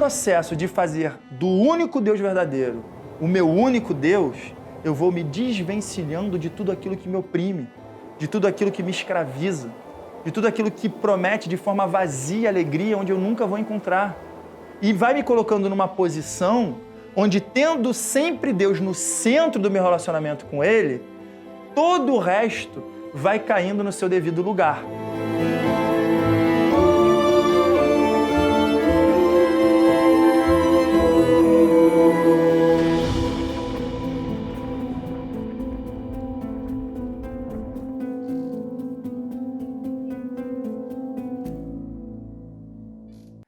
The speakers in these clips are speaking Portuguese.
processo de fazer do único Deus verdadeiro o meu único Deus, eu vou me desvencilhando de tudo aquilo que me oprime, de tudo aquilo que me escraviza, de tudo aquilo que promete de forma vazia alegria onde eu nunca vou encontrar. E vai me colocando numa posição onde, tendo sempre Deus no centro do meu relacionamento com Ele, todo o resto vai caindo no seu devido lugar.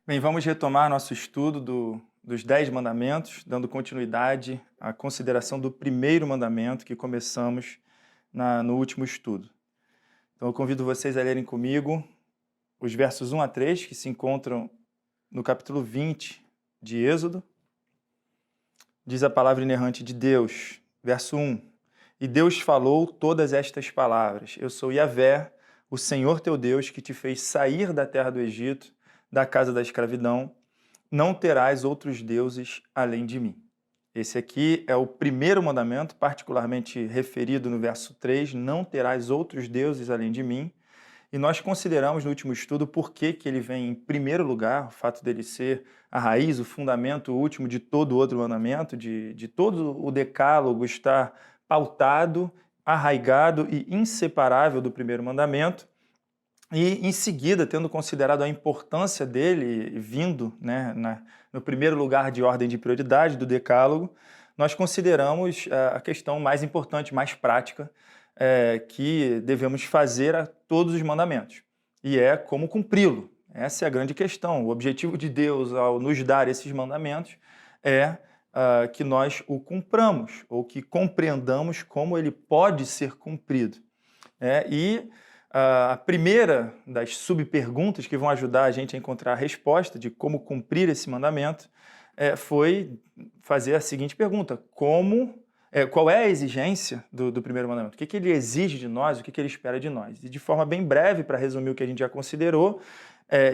Bem, vamos retomar nosso estudo dos 10 mandamentos, dando continuidade à consideração do primeiro mandamento que começamos no último estudo. Então eu convido vocês a lerem comigo os versos 1 a 3, que se encontram no capítulo 20 de Êxodo. Diz a palavra inerrante de Deus, verso 1. E Deus falou todas estas palavras: Eu sou Yahvé, o Senhor teu Deus, que te fez sair da terra do Egito, da casa da escravidão. Não terás outros deuses além de mim. Esse aqui é o primeiro mandamento, particularmente referido no verso 3, não terás outros deuses além de mim. E nós consideramos no último estudo por que ele vem em primeiro lugar, o fato dele ser a raiz, o fundamento último de todo o outro mandamento, de todo o decálogo estar pautado, arraigado e inseparável do primeiro mandamento. E, em seguida, tendo considerado a importância dele, vindo no primeiro lugar de ordem de prioridade do decálogo, nós consideramos a questão mais importante, mais prática, que devemos fazer a todos os mandamentos. E é como cumpri-lo. Essa é a grande questão. O objetivo de Deus, ao nos dar esses mandamentos, é que nós o cumpramos, ou que compreendamos como ele pode ser cumprido. A primeira das subperguntas que vão ajudar a gente a encontrar a resposta de como cumprir esse mandamento foi fazer a seguinte pergunta: qual é a exigência do primeiro mandamento? O que ele exige de nós, o que ele espera de nós? E de forma bem breve, para resumir o que a gente já considerou,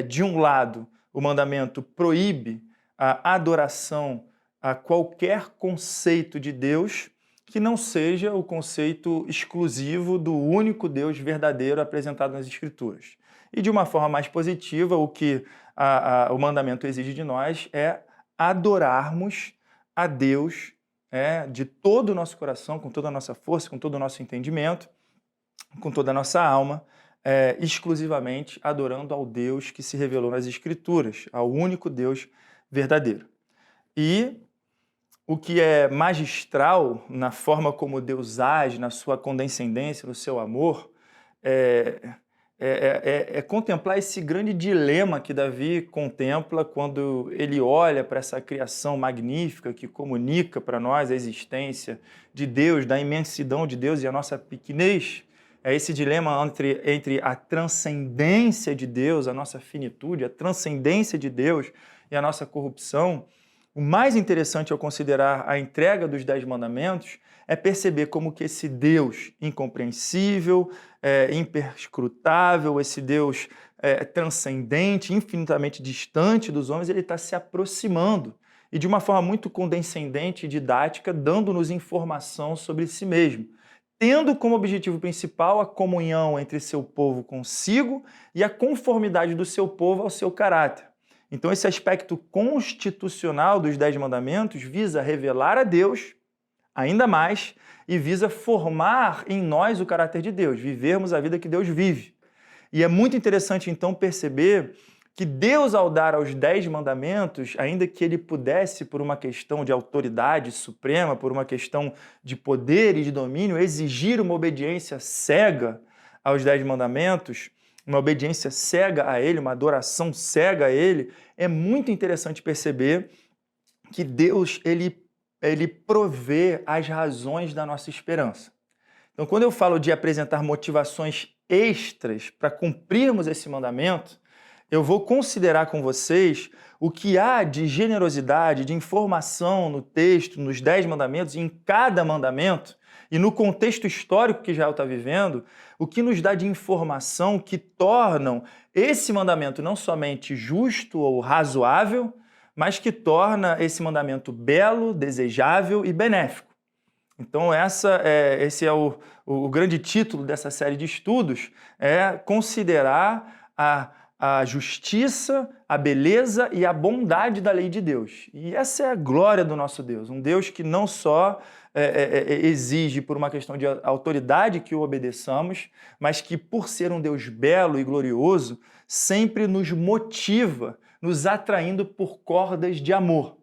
de um lado, o mandamento proíbe a adoração a qualquer conceito de Deus que não seja o conceito exclusivo do único Deus verdadeiro apresentado nas Escrituras. E de uma forma mais positiva, o que o mandamento exige de nós é adorarmos a Deus de todo o nosso coração, com toda a nossa força, com todo o nosso entendimento, com toda a nossa alma, exclusivamente adorando ao Deus que se revelou nas Escrituras, ao único Deus verdadeiro. E o que é magistral na forma como Deus age, na sua condescendência, no seu amor, é contemplar esse grande dilema que Davi contempla quando ele olha para essa criação magnífica que comunica para nós a existência de Deus, da imensidão de Deus e a nossa pequenez. É esse dilema entre a transcendência de Deus, a nossa finitude, a transcendência de Deus e a nossa corrupção. O mais interessante ao considerar a entrega dos 10 mandamentos é perceber como que esse Deus incompreensível, imperscrutável, esse Deus transcendente, infinitamente distante dos homens, ele está se aproximando e de uma forma muito condescendente e didática, dando-nos informação sobre si mesmo, tendo como objetivo principal a comunhão entre seu povo consigo e a conformidade do seu povo ao seu caráter. Então, esse aspecto constitucional dos 10 mandamentos visa revelar a Deus ainda mais e visa formar em nós o caráter de Deus, vivermos a vida que Deus vive. E é muito interessante, então, perceber que Deus, ao dar aos 10 mandamentos, ainda que ele pudesse, por uma questão de autoridade suprema, por uma questão de poder e de domínio, exigir uma obediência cega aos 10 mandamentos, uma obediência cega a ele, uma adoração cega a ele, é muito interessante perceber que Deus, ele provê as razões da nossa esperança. Então, quando eu falo de apresentar motivações extras para cumprirmos esse mandamento, eu vou considerar com vocês o que há de generosidade, de informação no texto, nos 10 mandamentos, em cada mandamento, e no contexto histórico que Israel está vivendo, o que nos dá de informação que tornam esse mandamento não somente justo ou razoável, mas que torna esse mandamento belo, desejável e benéfico. Então esse é o grande título dessa série de estudos, é considerar a justiça, a beleza e a bondade da lei de Deus. E essa é a glória do nosso Deus, um Deus que não só exige por uma questão de autoridade que o obedeçamos, mas que por ser um Deus belo e glorioso, sempre nos motiva, nos atraindo por cordas de amor.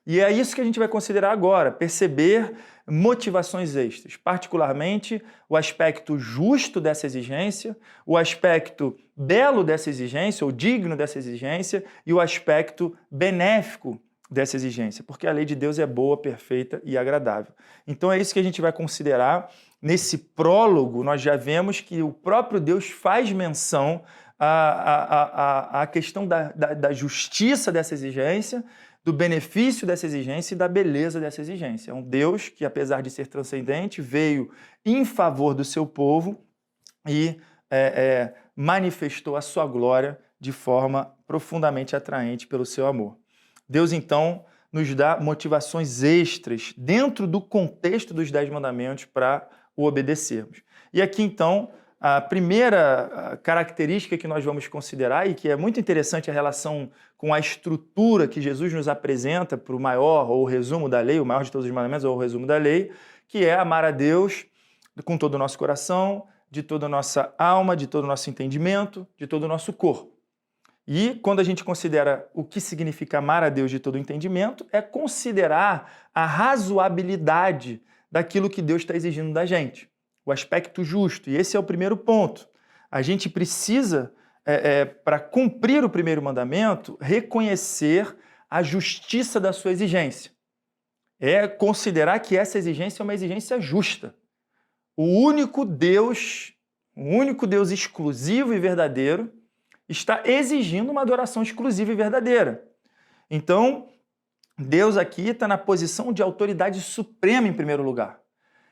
E é isso que a gente vai considerar agora, perceber motivações extras, particularmente o aspecto justo dessa exigência, o aspecto belo dessa exigência, ou digno dessa exigência, e o aspecto benéfico dessa exigência, porque a lei de Deus é boa, perfeita e agradável. Então é isso que a gente vai considerar. Nesse prólogo, nós já vemos que o próprio Deus faz menção à questão da justiça dessa exigência, do benefício dessa exigência e da beleza dessa exigência. É um Deus que, apesar de ser transcendente, veio em favor do seu povo e manifestou a sua glória de forma profundamente atraente pelo seu amor. Deus, então, nos dá motivações extras dentro do contexto dos 10 mandamentos para o obedecermos. E aqui, então, a primeira característica que nós vamos considerar, e que é muito interessante a relação com a estrutura que Jesus nos apresenta para o maior ou o resumo da lei, o maior de todos os mandamentos ou o resumo da lei, que é amar a Deus com todo o nosso coração, de toda a nossa alma, de todo o nosso entendimento, de todo o nosso corpo. E quando a gente considera o que significa amar a Deus de todo o entendimento, é considerar a razoabilidade daquilo que Deus está exigindo da gente, o aspecto justo. E esse é o primeiro ponto. A gente precisa, para cumprir o primeiro mandamento, reconhecer a justiça da sua exigência. É considerar que essa exigência é uma exigência justa. O único Deus exclusivo e verdadeiro, está exigindo uma adoração exclusiva e verdadeira. Então, Deus aqui está na posição de autoridade suprema em primeiro lugar.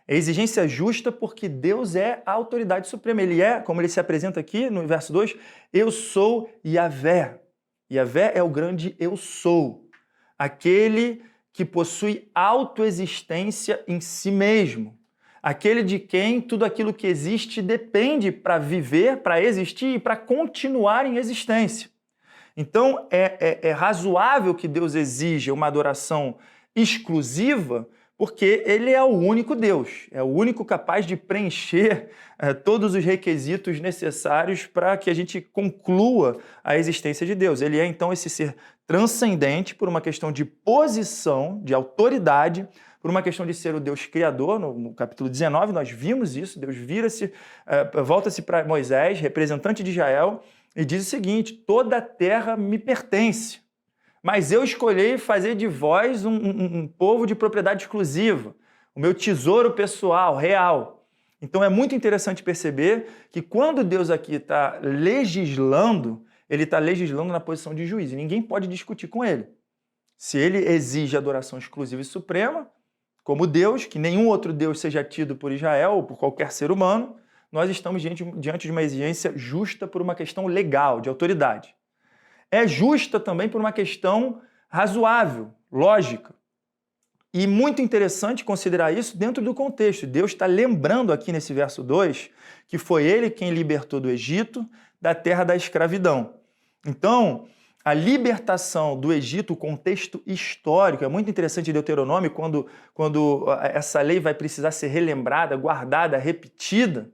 É exigência justa porque Deus é a autoridade suprema. Ele é, como ele se apresenta aqui no verso 2, eu sou Yahvé. Yahvé é o grande eu sou, aquele que possui autoexistência em si mesmo. Aquele de quem tudo aquilo que existe depende para viver, para existir e para continuar em existência. Então, é razoável que Deus exija uma adoração exclusiva, porque Ele é o único Deus, é o único capaz de preencher todos os requisitos necessários para que a gente conclua a existência de Deus. Ele é, então, esse ser transcendente por uma questão de posição, de autoridade, por uma questão de ser o Deus criador. No capítulo 19 nós vimos isso, Deus volta-se para Moisés, representante de Israel, e diz o seguinte: toda a terra me pertence, mas eu escolhi fazer de vós um povo de propriedade exclusiva, o meu tesouro pessoal, real. Então é muito interessante perceber que quando Deus aqui está legislando, ele está legislando na posição de juiz, e ninguém pode discutir com ele. Se ele exige adoração exclusiva e suprema, como Deus, que nenhum outro Deus seja tido por Israel ou por qualquer ser humano, nós estamos diante de uma exigência justa por uma questão legal, de autoridade. É justa também por uma questão razoável, lógica. E muito interessante considerar isso dentro do contexto. Deus está lembrando aqui nesse verso 2 que foi Ele quem libertou do Egito, da terra da escravidão. Então, a libertação do Egito, o contexto histórico, é muito interessante em Deuteronômio, quando essa lei vai precisar ser relembrada, guardada, repetida,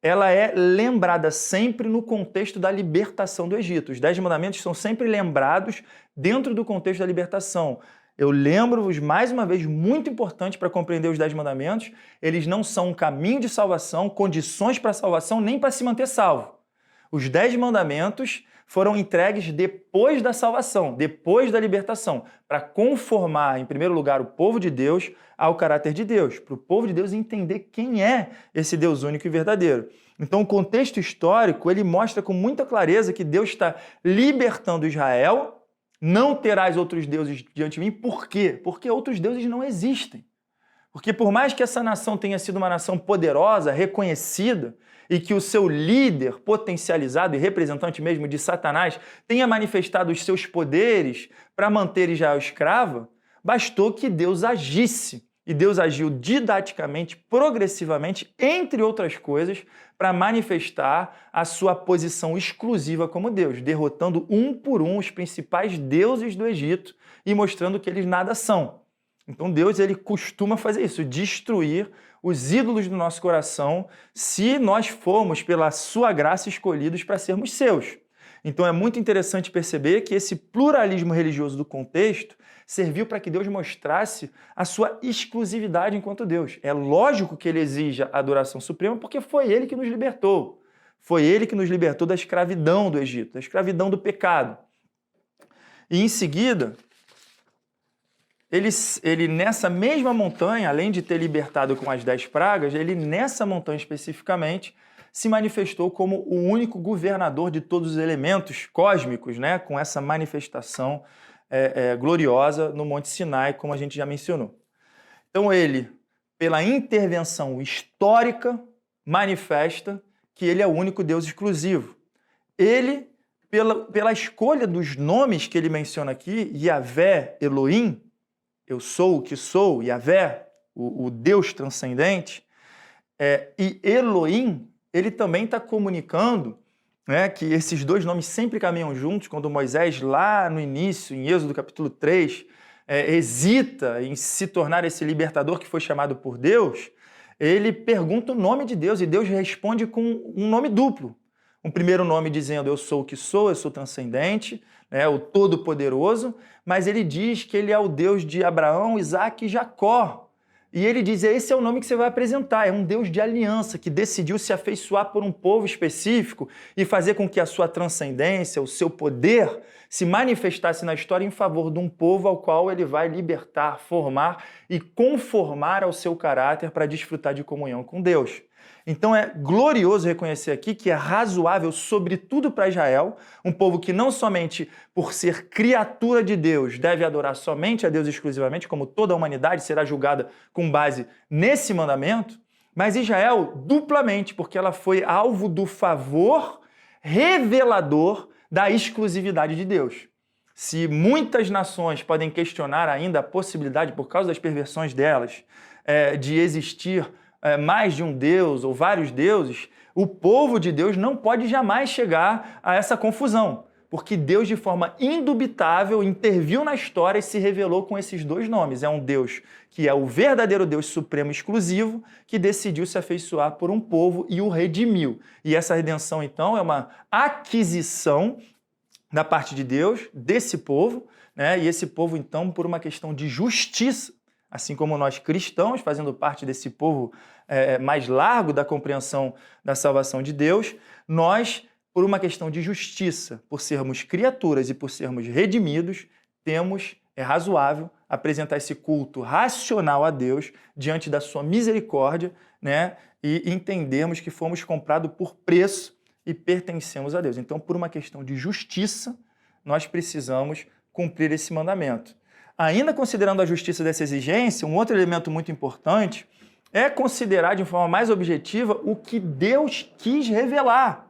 ela é lembrada sempre no contexto da libertação do Egito. Os 10 mandamentos são sempre lembrados dentro do contexto da libertação. Eu lembro-vos, mais uma vez, muito importante para compreender os 10 mandamentos, eles não são um caminho de salvação, condições para a salvação, nem para se manter salvo. Os 10 mandamentos foram entregues depois da salvação, depois da libertação, para conformar, em primeiro lugar, o povo de Deus ao caráter de Deus, para o povo de Deus entender quem é esse Deus único e verdadeiro. Então, o contexto histórico, ele mostra com muita clareza que Deus está libertando Israel. Não terás outros deuses diante de mim. Por quê? Porque outros deuses não existem. Porque por mais que essa nação tenha sido uma nação poderosa, reconhecida, e que o seu líder potencializado e representante mesmo de Satanás tenha manifestado os seus poderes para manter Israel escrava, bastou que Deus agisse. E Deus agiu didaticamente, progressivamente, entre outras coisas, para manifestar a sua posição exclusiva como Deus, derrotando um por um os principais deuses do Egito e mostrando que eles nada são. Então Deus ele costuma fazer isso, destruir os ídolos do nosso coração se nós formos, pela sua graça, escolhidos para sermos seus. Então é muito interessante perceber que esse pluralismo religioso do contexto serviu para que Deus mostrasse a sua exclusividade enquanto Deus. É lógico que ele exija a adoração suprema porque foi ele que nos libertou. Foi ele que nos libertou da escravidão do Egito, da escravidão do pecado. E em seguida, ele nessa mesma montanha, além de ter libertado com as 10 pragas, ele nessa montanha especificamente se manifestou como o único governador de todos os elementos cósmicos, né? Com essa manifestação gloriosa no Monte Sinai, como a gente já mencionou. Então ele, pela intervenção histórica, manifesta que ele é o único Deus exclusivo. Ele, pela escolha dos nomes que ele menciona aqui, Yahvé, Elohim, eu sou o que sou, Yahvé, o Deus transcendente, e Elohim, ele também está comunicando, né, que esses dois nomes sempre caminham juntos. Quando Moisés, lá no início, em Êxodo capítulo 3, hesita em se tornar esse libertador que foi chamado por Deus, ele pergunta o nome de Deus e Deus responde com um nome duplo. Um primeiro nome dizendo eu sou o que sou, eu sou transcendente, né, o Todo-Poderoso, mas ele diz que ele é o Deus de Abraão, Isaac e Jacó. E ele diz, esse é o nome que você vai apresentar, é um Deus de aliança que decidiu se afeiçoar por um povo específico e fazer com que a sua transcendência, o seu poder, se manifestasse na história em favor de um povo ao qual ele vai libertar, formar e conformar ao seu caráter para desfrutar de comunhão com Deus. Então é glorioso reconhecer aqui que é razoável, sobretudo para Israel, um povo que não somente por ser criatura de Deus deve adorar somente a Deus exclusivamente, como toda a humanidade será julgada com base nesse mandamento, mas Israel duplamente, porque ela foi alvo do favor revelador da exclusividade de Deus. Se muitas nações podem questionar ainda a possibilidade, por causa das perversões delas, de existir mais de um Deus ou vários deuses, o povo de Deus não pode jamais chegar a essa confusão, porque Deus, de forma indubitável, interviu na história e se revelou com esses dois nomes. É um Deus que é o verdadeiro Deus supremo exclusivo, que decidiu se afeiçoar por um povo e o redimiu. E essa redenção, então, é uma aquisição da parte de Deus, desse povo, né? E esse povo, então, por uma questão de justiça, assim como nós cristãos, fazendo parte desse povo mais largo da compreensão da salvação de Deus, nós, por uma questão de justiça, por sermos criaturas e por sermos redimidos, é razoável apresentar esse culto racional a Deus diante da sua misericórdia, né? E entendermos que fomos comprados por preço e pertencemos a Deus. Então, por uma questão de justiça, nós precisamos cumprir esse mandamento. Ainda considerando a justiça dessa exigência, um outro elemento muito importante é considerar de forma mais objetiva o que Deus quis revelar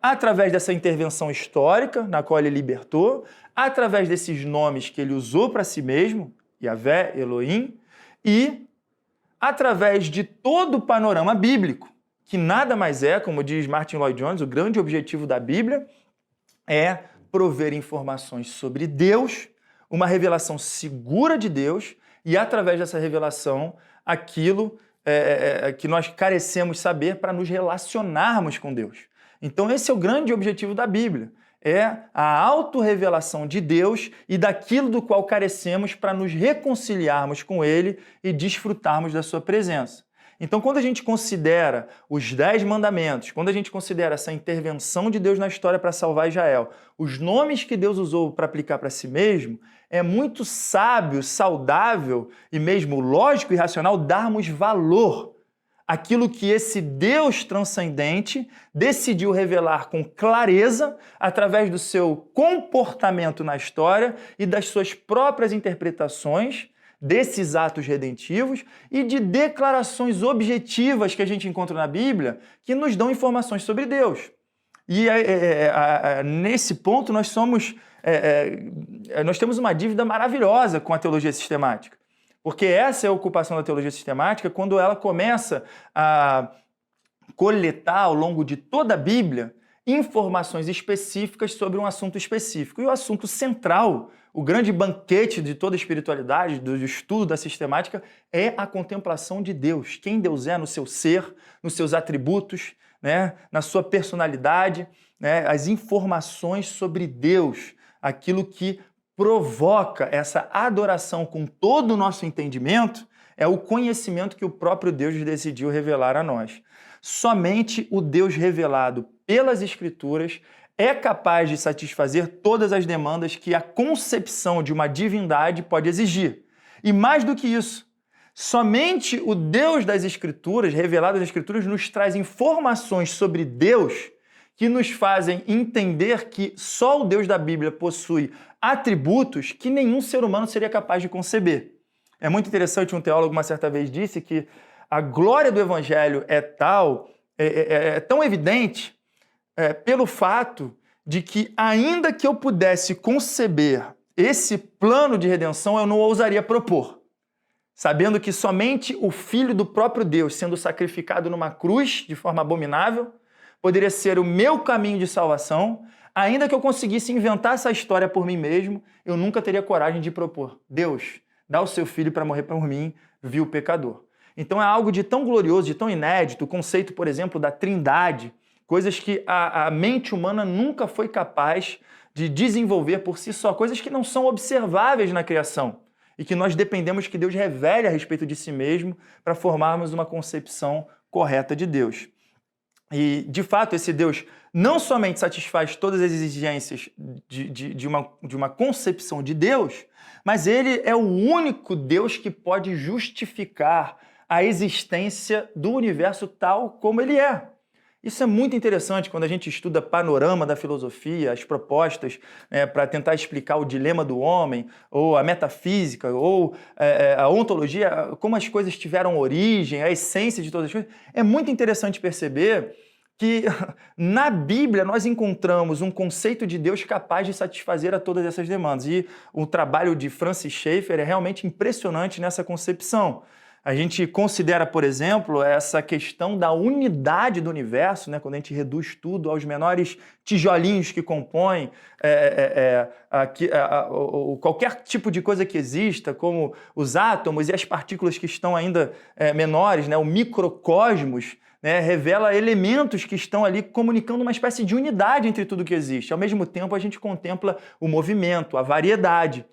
através dessa intervenção histórica na qual ele libertou, através desses nomes que ele usou para si mesmo, Yahvé, Elohim, e através de todo o panorama bíblico, que nada mais é, como diz Martin Lloyd-Jones, o grande objetivo da Bíblia é prover informações sobre Deus, uma revelação segura de Deus e, através dessa revelação, aquilo que nós carecemos saber para nos relacionarmos com Deus. Então, esse é o grande objetivo da Bíblia, é a autorrevelação de Deus e daquilo do qual carecemos para nos reconciliarmos com Ele e desfrutarmos da sua presença. Então, quando a gente considera os 10 mandamentos, quando a gente considera essa intervenção de Deus na história para salvar Israel, os nomes que Deus usou para aplicar para si mesmo, é muito sábio, saudável e mesmo lógico e racional darmos valor àquilo que esse Deus transcendente decidiu revelar com clareza através do seu comportamento na história e das suas próprias interpretações, desses atos redentivos e de declarações objetivas que a gente encontra na Bíblia que nos dão informações sobre Deus. E nesse ponto nós temos uma dívida maravilhosa com a teologia sistemática, porque essa é a ocupação da teologia sistemática quando ela começa a coletar ao longo de toda a Bíblia informações específicas sobre um assunto específico. E o assunto central, o grande banquete de toda a espiritualidade, do estudo da sistemática, é a contemplação de Deus. Quem Deus é no seu ser, nos seus atributos, né, na sua personalidade, né, as informações sobre Deus, aquilo que provoca essa adoração com todo o nosso entendimento, é o conhecimento que o próprio Deus decidiu revelar a nós. Somente o Deus revelado pelas Escrituras é capaz de satisfazer todas as demandas que a concepção de uma divindade pode exigir. E mais do que isso, somente o Deus das Escrituras, revelado das Escrituras, nos traz informações sobre Deus que nos fazem entender que só o Deus da Bíblia possui atributos que nenhum ser humano seria capaz de conceber. É muito interessante, um teólogo uma certa vez disse que a glória do Evangelho é tão evidente pelo fato de que, ainda que eu pudesse conceber esse plano de redenção, eu não ousaria propor, sabendo que somente o Filho do próprio Deus, sendo sacrificado numa cruz de forma abominável, poderia ser o meu caminho de salvação. Ainda que eu conseguisse inventar essa história por mim mesmo, eu nunca teria coragem de propor: Deus, dá o seu Filho para morrer por mim, vil pecador. Então é algo de tão glorioso, de tão inédito, o conceito, por exemplo, da Trindade, coisas que a mente humana nunca foi capaz de desenvolver por si só, coisas que não são observáveis na criação e que nós dependemos que Deus revele a respeito de si mesmo para formarmos uma concepção correta de Deus. E, de fato, esse Deus não somente satisfaz todas as exigências de uma concepção de Deus, mas ele é o único Deus que pode justificar a existência do universo tal como ele é. Isso é muito interessante quando a gente estuda panorama da filosofia, as propostas para tentar explicar o dilema do homem, ou a metafísica, ou a ontologia, como as coisas tiveram origem, a essência de todas as coisas. É muito interessante perceber que na Bíblia nós encontramos um conceito de Deus capaz de satisfazer a todas essas demandas. E o trabalho de Francis Schaeffer é realmente impressionante nessa concepção. A gente considera, por exemplo, essa questão da unidade do universo, né? Quando a gente reduz tudo aos menores tijolinhos que compõem qualquer tipo de coisa que exista, como os átomos e as partículas que estão ainda menores, né? O microcosmos, né? Revela elementos que estão ali comunicando uma espécie de unidade entre tudo que existe. Ao mesmo tempo, a gente contempla o movimento, a variedade.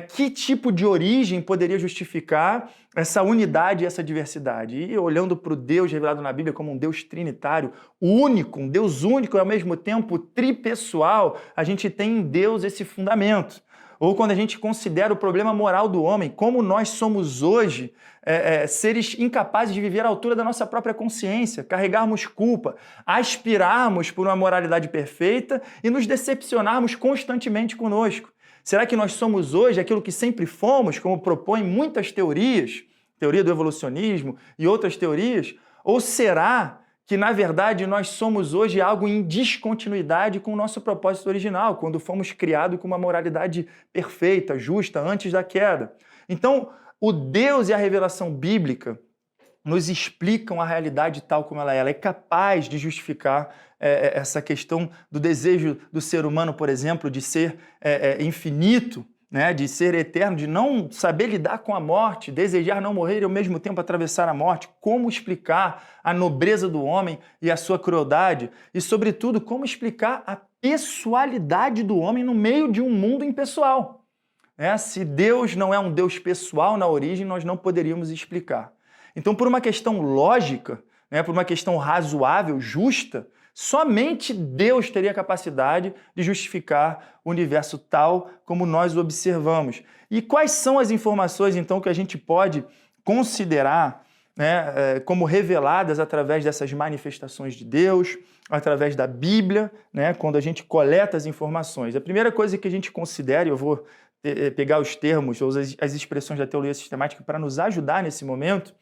Que tipo de origem poderia justificar essa unidade e essa diversidade? E olhando para o Deus revelado na Bíblia como um Deus trinitário, único, um Deus único e ao mesmo tempo tripessoal, a gente tem em Deus esse fundamento. Ou quando a gente considera o problema moral do homem, como nós somos hoje seres incapazes de viver à altura da nossa própria consciência, carregarmos culpa, aspirarmos por uma moralidade perfeita e nos decepcionarmos constantemente conosco. Será que nós somos hoje aquilo que sempre fomos, como propõem muitas teorias, teoria do evolucionismo e outras teorias? Ou será que, na verdade, nós somos hoje algo em descontinuidade com o nosso propósito original, quando fomos criados com uma moralidade perfeita, justa, antes da queda? Então, o Deus e a revelação bíblica nos explicam a realidade tal como ela é. Ela é capaz de justificar essa questão do desejo do ser humano, por exemplo, de ser infinito, né? De ser eterno, de não saber lidar com a morte, desejar não morrer e ao mesmo tempo atravessar a morte. Como explicar a nobreza do homem e a sua crueldade? E, sobretudo, como explicar a pessoalidade do homem no meio de um mundo impessoal? Se Deus não é um Deus pessoal na origem, nós não poderíamos explicar. Então, por uma questão lógica, por uma questão razoável, justa, somente Deus teria capacidade de justificar o universo tal como nós o observamos. E quais são as informações, então, que a gente pode considerar como reveladas através dessas manifestações de Deus, através da Bíblia, quando a gente coleta as informações? A primeira coisa que a gente considera, e eu vou pegar os termos ou as expressões da teologia sistemática para nos ajudar nesse momento,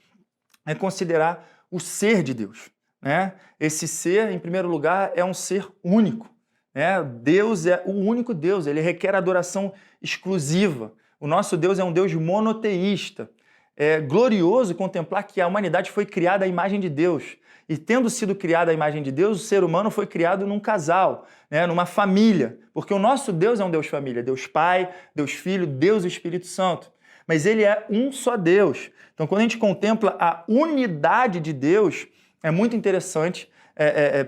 é considerar o ser de Deus, né? Esse ser, em primeiro lugar, é um ser único, né? Deus é o único Deus, ele requer adoração exclusiva. O nosso Deus é um Deus monoteísta. É glorioso contemplar que a humanidade foi criada à imagem de Deus. E tendo sido criada à imagem de Deus, o ser humano foi criado num casal, né? Numa família. Porque o nosso Deus é um Deus família. Deus Pai, Deus Filho, Deus Espírito Santo. Mas ele é um só Deus. Então, quando a gente contempla a unidade de Deus, é muito interessante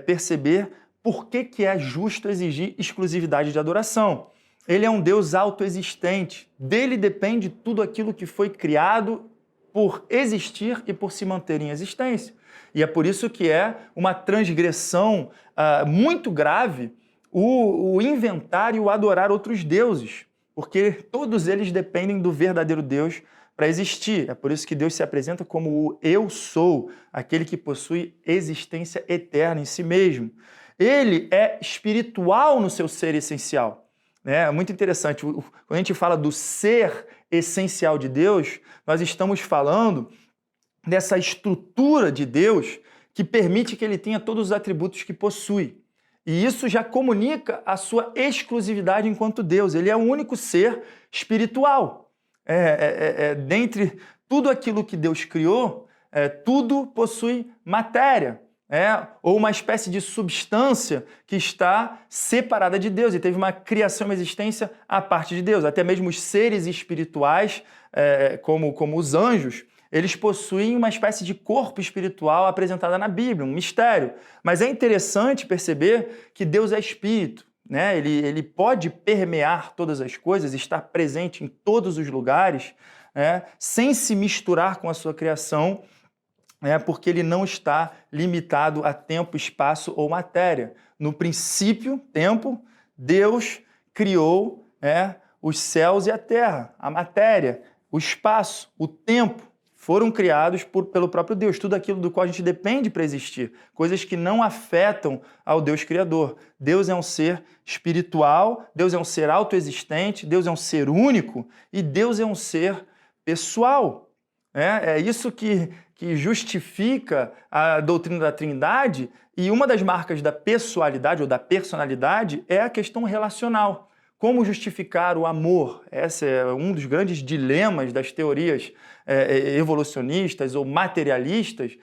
perceber por que é justo exigir exclusividade de adoração. Ele é um Deus autoexistente. Dele depende tudo aquilo que foi criado por existir e por se manter em existência. E é por isso que é uma transgressão muito grave o inventar e o adorar outros deuses, porque todos eles dependem do verdadeiro Deus para existir. É por isso que Deus se apresenta como o Eu Sou, aquele que possui existência eterna em si mesmo. Ele é espiritual no seu ser essencial. É muito interessante. Quando a gente fala do ser essencial de Deus, nós estamos falando dessa estrutura de Deus que permite que ele tenha todos os atributos que possui. E isso já comunica a sua exclusividade enquanto Deus. Ele é o único ser espiritual. Dentre tudo aquilo que Deus criou, tudo possui matéria. Ou uma espécie de substância que está separada de Deus e teve uma criação e uma existência à parte de Deus. Até mesmo os seres espirituais, como os anjos, eles possuem uma espécie de corpo espiritual apresentada na Bíblia, um mistério. Mas é interessante perceber que Deus é espírito, né? Ele pode permear todas as coisas, estar presente em todos os lugares, né? Sem se misturar com a sua criação, porque ele não está limitado a tempo, espaço ou matéria. No princípio, tempo, Deus criou os céus e a terra, a matéria, o espaço, o tempo, foram criados pelo próprio Deus, tudo aquilo do qual a gente depende para existir, coisas que não afetam ao Deus Criador. Deus é um ser espiritual, Deus é um ser autoexistente, Deus é um ser único e Deus é um ser pessoal. É isso que justifica a doutrina da Trindade, e uma das marcas da pessoalidade ou da personalidade é a questão relacional. Como justificar o amor? Esse é um dos grandes dilemas das teorias evolucionistas ou materialistas,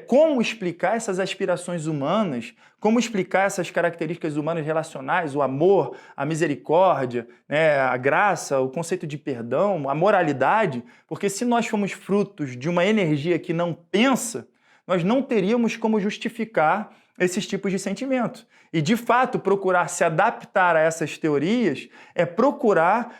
como explicar essas aspirações humanas, como explicar essas características humanas relacionais, o amor, a misericórdia, a graça, o conceito de perdão, a moralidade, porque se nós formos frutos de uma energia que não pensa, nós não teríamos como justificar esses tipos de sentimento. E, de fato, procurar se adaptar a essas teorias é procurar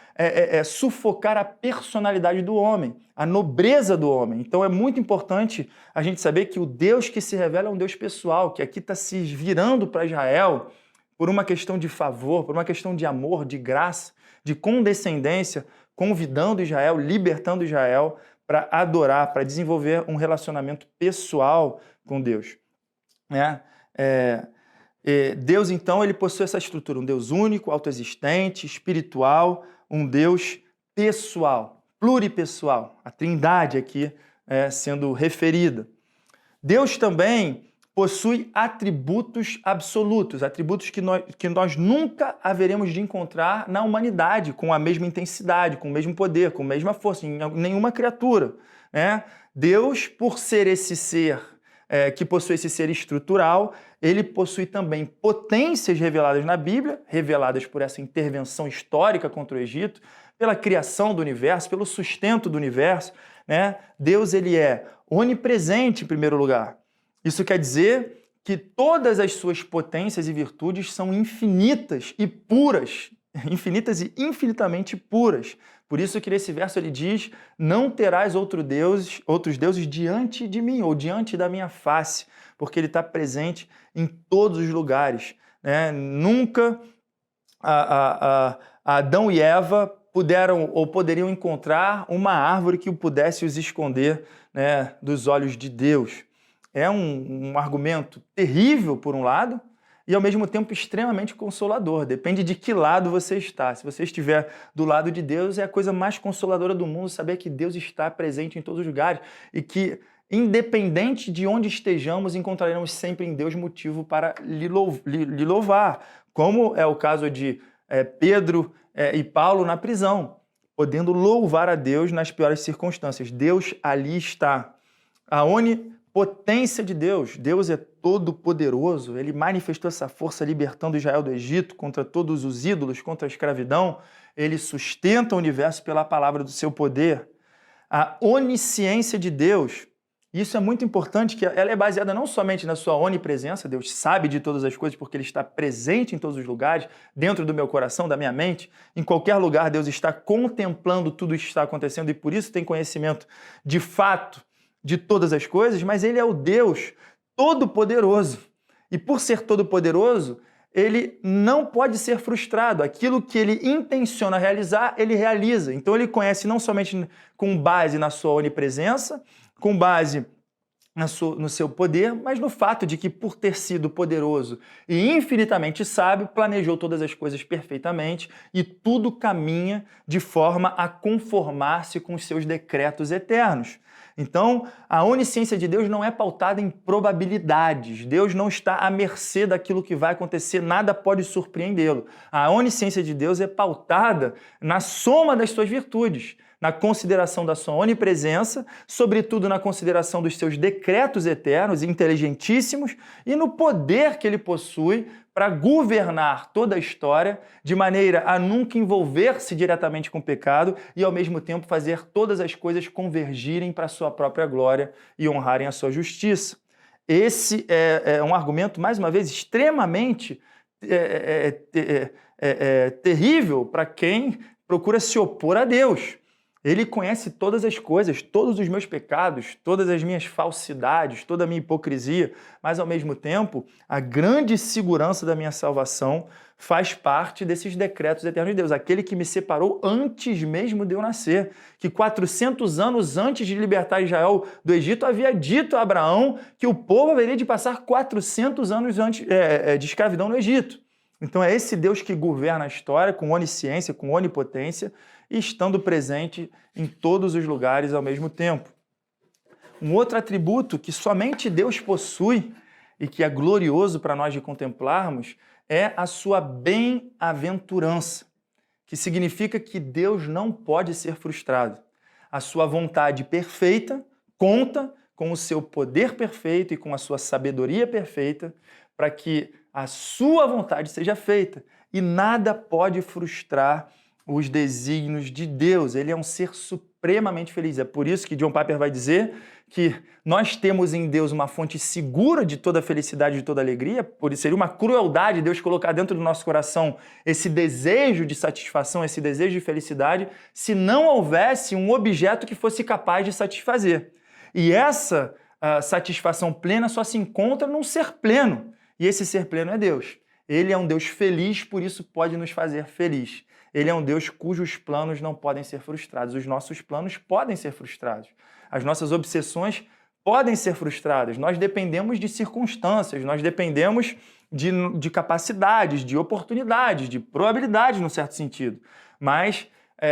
sufocar a personalidade do homem, a nobreza do homem. Então é muito importante a gente saber que o Deus que se revela é um Deus pessoal, que aqui está se virando para Israel por uma questão de favor, por uma questão de amor, de graça, de condescendência, convidando Israel, libertando Israel para adorar, para desenvolver um relacionamento pessoal com Deus. Deus, então, ele possui essa estrutura, um Deus único, autoexistente, espiritual, um Deus pessoal, pluripessoal, a Trindade aqui sendo referida. Deus também possui atributos absolutos, atributos que nós nunca haveremos de encontrar na humanidade com a mesma intensidade, com o mesmo poder, com a mesma força, em nenhuma criatura. Deus, por ser esse ser que possui esse ser estrutural, ele possui também potências reveladas na Bíblia, reveladas por essa intervenção histórica contra o Egito, pela criação do universo, pelo sustento do universo. Deus, ele é onipresente, em primeiro lugar. Isso quer dizer que todas as suas potências e virtudes são infinitas e puras, infinitas e infinitamente puras. Por isso que nesse verso ele diz: não terás outros deuses diante de mim, ou diante da minha face, porque ele está presente em todos os lugares. Nunca Adão e Eva puderam ou poderiam encontrar uma árvore que pudesse os esconder dos olhos de Deus. É um argumento terrível, por um lado, e, ao mesmo tempo, extremamente consolador. Depende de que lado você está. Se você estiver do lado de Deus, é a coisa mais consoladora do mundo saber que Deus está presente em todos os lugares e que, independente de onde estejamos, encontraremos sempre em Deus motivo para lhe louvar, como é o caso de Pedro e Paulo na prisão, podendo louvar a Deus nas piores circunstâncias. Deus ali está. A onipotência de Deus. Deus é todo-poderoso. Ele manifestou essa força libertando Israel do Egito contra todos os ídolos, contra a escravidão. Ele sustenta o universo pela palavra do seu poder. A onisciência de Deus. Isso é muito importante, que ela é baseada não somente na sua onipresença, Deus sabe de todas as coisas porque Ele está presente em todos os lugares, dentro do meu coração, da minha mente. Em qualquer lugar Deus está contemplando tudo o que está acontecendo e por isso tem conhecimento de fato de todas as coisas, mas Ele é o Deus todo-poderoso. E por ser todo-poderoso, Ele não pode ser frustrado. Aquilo que Ele intenciona realizar, Ele realiza. Então Ele conhece não somente com base na sua onipresença, com base no seu poder, mas no fato de que, por ter sido poderoso e infinitamente sábio, planejou todas as coisas perfeitamente e tudo caminha de forma a conformar-se com os seus decretos eternos. Então, a onisciência de Deus não é pautada em probabilidades. Deus não está à mercê daquilo que vai acontecer, nada pode surpreendê-lo. A onisciência de Deus é pautada na soma das suas virtudes, na consideração da sua onipresença, sobretudo na consideração dos seus decretos eternos, inteligentíssimos, e no poder que ele possui para governar toda a história, de maneira a nunca envolver-se diretamente com o pecado e, ao mesmo tempo, fazer todas as coisas convergirem para a sua própria glória e honrarem a sua justiça. Esse é um argumento, mais uma vez, extremamente terrível para quem procura se opor a Deus. Ele conhece todas as coisas, todos os meus pecados, todas as minhas falsidades, toda a minha hipocrisia, mas, ao mesmo tempo, a grande segurança da minha salvação faz parte desses decretos eternos de Deus. Aquele que me separou antes mesmo de eu nascer, que 400 anos antes de libertar Israel do Egito, havia dito a Abraão que o povo haveria de passar 400 anos antes, de escravidão no Egito. Então é esse Deus que governa a história com onisciência, com onipotência, e estando presente em todos os lugares ao mesmo tempo. Um outro atributo que somente Deus possui e que é glorioso para nós de contemplarmos é a sua bem-aventurança, que significa que Deus não pode ser frustrado. A sua vontade perfeita conta com o seu poder perfeito e com a sua sabedoria perfeita para que a sua vontade seja feita. E nada pode frustrar os desígnios de Deus. Ele é um ser supremamente feliz. É por isso que John Piper vai dizer que nós temos em Deus uma fonte segura de toda felicidade, de toda alegria. Por isso seria uma crueldade Deus colocar dentro do nosso coração esse desejo de satisfação, esse desejo de felicidade, se não houvesse um objeto que fosse capaz de satisfazer. E essa satisfação plena só se encontra num ser pleno. E esse ser pleno é Deus. Ele é um Deus feliz, por isso pode nos fazer feliz. Ele é um Deus cujos planos não podem ser frustrados. Os nossos planos podem ser frustrados. As nossas obsessões podem ser frustradas. Nós dependemos de circunstâncias, nós dependemos de capacidades, de oportunidades, de probabilidades, num certo sentido. Mas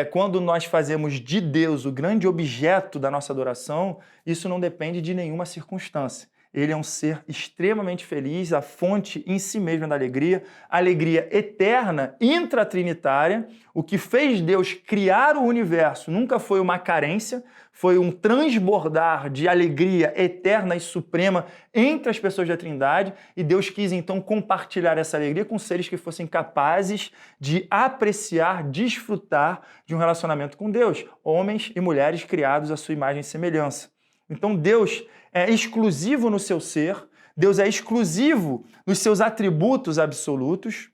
quando nós fazemos de Deus o grande objeto da nossa adoração, isso não depende de nenhuma circunstância. Ele é um ser extremamente feliz, a fonte em si mesma da alegria eterna, intratrinitária. O que fez Deus criar o universo nunca foi uma carência, foi um transbordar de alegria eterna e suprema entre as pessoas da Trindade, e Deus quis então compartilhar essa alegria com seres que fossem capazes de apreciar, desfrutar de um relacionamento com Deus, homens e mulheres criados à sua imagem e semelhança. Então Deus é exclusivo no seu ser, Deus é exclusivo nos seus atributos absolutos,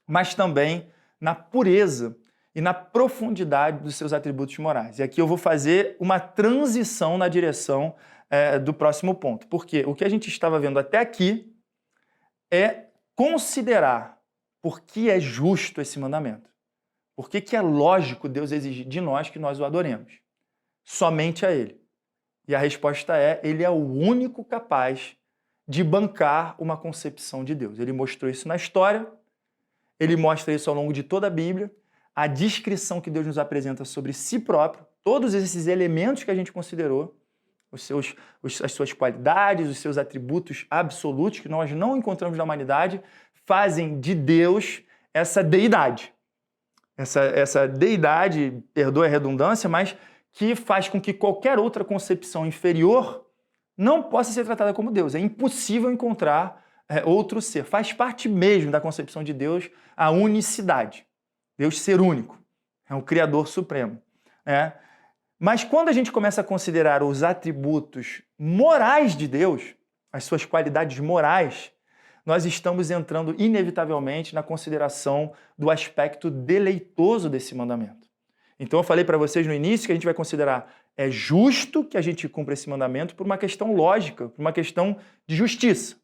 mas também na pureza e na profundidade dos seus atributos morais. E aqui eu vou fazer uma transição na direção do próximo ponto, porque o que a gente estava vendo até aqui é considerar por que é justo esse mandamento, por que é lógico Deus exigir de nós que nós o adoremos, somente a Ele. E a resposta é, Ele é o único capaz de bancar uma concepção de Deus. Ele mostrou isso na história, ele mostra isso ao longo de toda a Bíblia, a descrição que Deus nos apresenta sobre si próprio, todos esses elementos que a gente considerou, as suas qualidades, os seus atributos absolutos que nós não encontramos na humanidade, fazem de Deus essa deidade. Essa deidade, perdoa a redundância, mas que faz com que qualquer outra concepção inferior não possa ser tratada como Deus. É impossível encontrar outro ser. Faz parte mesmo da concepção de Deus a unicidade. Deus ser único. É o Criador Supremo. Mas quando a gente começa a considerar os atributos morais de Deus, as suas qualidades morais, nós estamos entrando inevitavelmente na consideração do aspecto deleitoso desse mandamento. Então eu falei para vocês no início que a gente vai considerar é justo que a gente cumpra esse mandamento por uma questão lógica, por uma questão de justiça.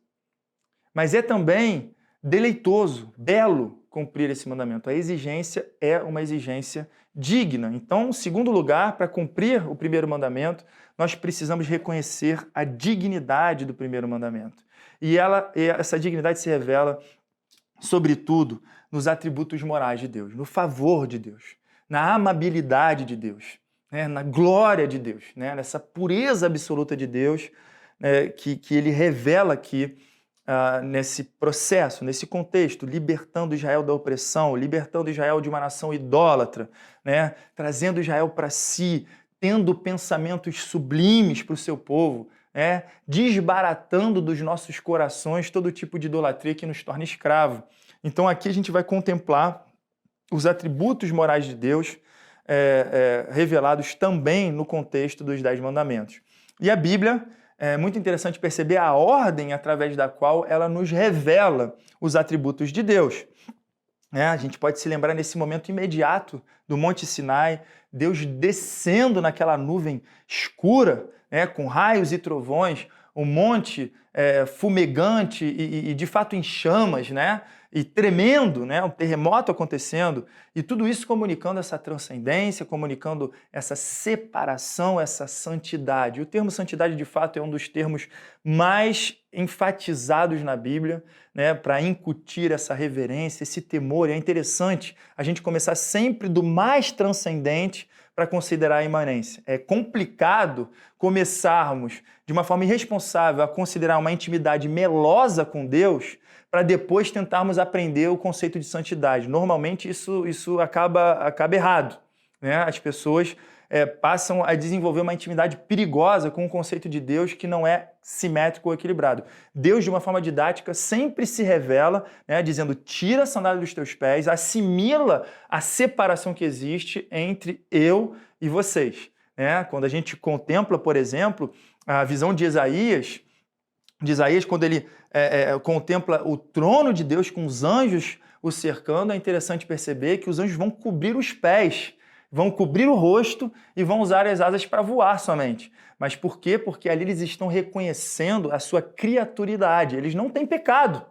Mas é também deleitoso, belo cumprir esse mandamento. A exigência é uma exigência digna. Então, em segundo lugar, para cumprir o primeiro mandamento, nós precisamos reconhecer a dignidade do primeiro mandamento. E essa dignidade se revela, sobretudo, nos atributos morais de Deus, no favor de Deus, na amabilidade de Deus, na glória de Deus, nessa pureza absoluta de Deus que ele revela aqui nesse processo, nesse contexto, libertando Israel da opressão, libertando Israel de uma nação idólatra, trazendo Israel para si, tendo pensamentos sublimes para o seu povo, desbaratando dos nossos corações todo tipo de idolatria que nos torna escravo. Então aqui a gente vai contemplar os atributos morais de Deus revelados também no contexto dos 10 mandamentos. E a Bíblia, é muito interessante perceber a ordem através da qual ela nos revela os atributos de Deus. A gente pode se lembrar nesse momento imediato do Monte Sinai, Deus descendo naquela nuvem escura, com raios e trovões, um monte fumegante e de fato em chamas, e tremendo, um terremoto acontecendo, e tudo isso comunicando essa transcendência, comunicando essa separação, essa santidade. O termo santidade, de fato, é um dos termos mais enfatizados na Bíblia, para incutir essa reverência, esse temor. E é interessante a gente começar sempre do mais transcendente para considerar a imanência. É complicado começarmos de uma forma irresponsável a considerar uma intimidade melosa com Deus para depois tentarmos aprender o conceito de santidade. Normalmente isso acaba errado. As pessoas passam a desenvolver uma intimidade perigosa com o conceito de Deus que não é simétrico ou equilibrado. Deus, de uma forma didática, sempre se revela, dizendo: tira a sandália dos teus pés, assimila a separação que existe entre eu e vocês. Quando a gente contempla, por exemplo, a visão de Isaías, quando ele contempla o trono de Deus com os anjos o cercando, é interessante perceber que os anjos vão cobrir os pés, vão cobrir o rosto e vão usar as asas para voar somente. Mas por quê? Porque ali eles estão reconhecendo a sua criaturidade. Eles não têm pecado,